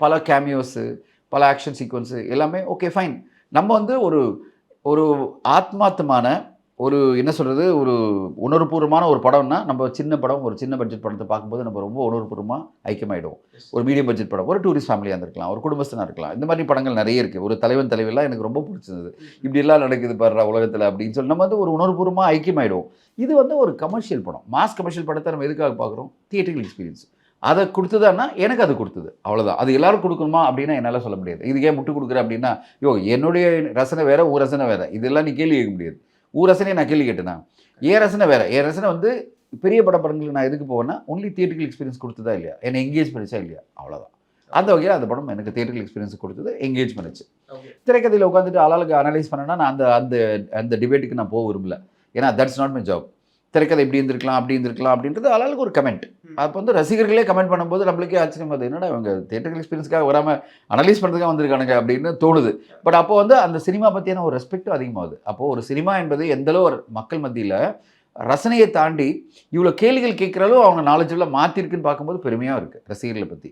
பல கேமியோஸு, பல action sequence எல்லாமே ஓகே ஃபைன். நம்ம வந்து ஒரு ஒரு ஆத்மார்த்தமான ஒரு என்ன சொல்றது, ஒரு உணர்வுபூர்வமான ஒரு படம்னா, நம்ம சின்ன படம், ஒரு சின்ன பட்ஜெட் படத்த பார்க்கும்போது நம்ம ரொம்ப உணர்வுபூர்வமா ஐக்கியமாயிடுவோம். ஒரு மீடியம் பட்ஜெட் படம், ஒரு டூரிஸ்ட் ஃபேமிலியா இருந்திருக்கலாம், ஒரு குடும்பஸ்தனா இருக்கலாம். இந்த மாரி படங்கள் நெறைய இருக்கு. ஒரு தலைவன், தலைவிலாம் எனக்கு ரொம்ப புடிச்சிருந்தது. இப்படியெல்லாம் நடக்குது பார்றா உலகத்துல அப்படின்னு சொல்லி நம்ம வந்து ஒரு உணர்வுபூர்வமா ஐக்கியமாயிடுவோம். இது வந்து ஒரு கமர்ஷியல் படம். மாஸ் கமர்ஷியல் படத்த நம்ம எதுக்காக பார்க்குறோம்? Theatrical experience. அத குடுத்ததான்னா, எனக்கு அது குடுத்தது. அவ்வளோதான். அது எல்லாரும் குடுக்கணுமா அப்படின்னா என்னால சொல்ல முடியாது. இதுக்கு ஏன் முட்டு குடுக்குற அப்படின்னா, என்னுடைய ரசனை வேற, உன் ரசனை வேற. இதெல்லாம் நீ கேள்வி கேட்க முடியாது. உன் ரசனைய நான் கேள்வி கேட்டேனா? என் ரசனை வேற. என் ரசனை வந்து பெரிய படங்களுக்கு நான் எதுக்கு போவேன்னா, ஒன்லி தியேட்ரிக்கல் எக்ஸ்பீரியன்ஸ் குடுத்ததா இல்லையா? என்ன என்கேஜ் பண்ணுச்சா இல்லையா? அவ்வளோதான். அந்த வகையில அந்த படம் எனக்கு தியேட்ரிக்கல் எக்ஸ்பீரியன்ஸ் குடுத்தது, என்கேஜ் பண்ணுச்சு. திரைக்கதையில உட்காந்துட்டு ஆளாளுக்கு அனலைஸ் பண்ணேன்னா, நான் அந்த அந்த அந்த டிபேட்டுக்கு நான் போக விரும்பல. ஏன்னா தட்ஸ் நாட் மை ஜாப். திரைக்கதை இப்படி இருந்திருக்கலாம், அப்படி இருந்திருக்கலாம் அப்படின்றது ஆளாளுக்கு ஒரு கமெண்ட். அப்போ வந்து ரசிகர்களே கமெண்ட் பண்ணும்போது நம்மளுக்கே ஆச்சரியமா அது என்னடா இவங்க தியேட்டரிக்கல் எக்ஸ்பீரியன்ஸ்க்காக வராம அனலைஸ் பண்ணுறதுக்காக வந்திருக்கானுங்க அப்படின்னு தோணுது. பட் அப்போ வந்து அந்த சினிமா பற்றியான ஒரு ரெஸ்பெக்டும் அதிகமாகுது. அப்போ ஒரு சினிமா என்பது எந்த அளவு ஒரு மக்கள் மத்தியில ரசனையை தாண்டி இவ்வளோ கேள்விகள் கேட்குற அளவு அவங்க நாலேஜ்ல மாற்றிருக்குன்னு பார்க்கும்போது பெருமையாக இருக்குது ரசிகர்களை பற்றி.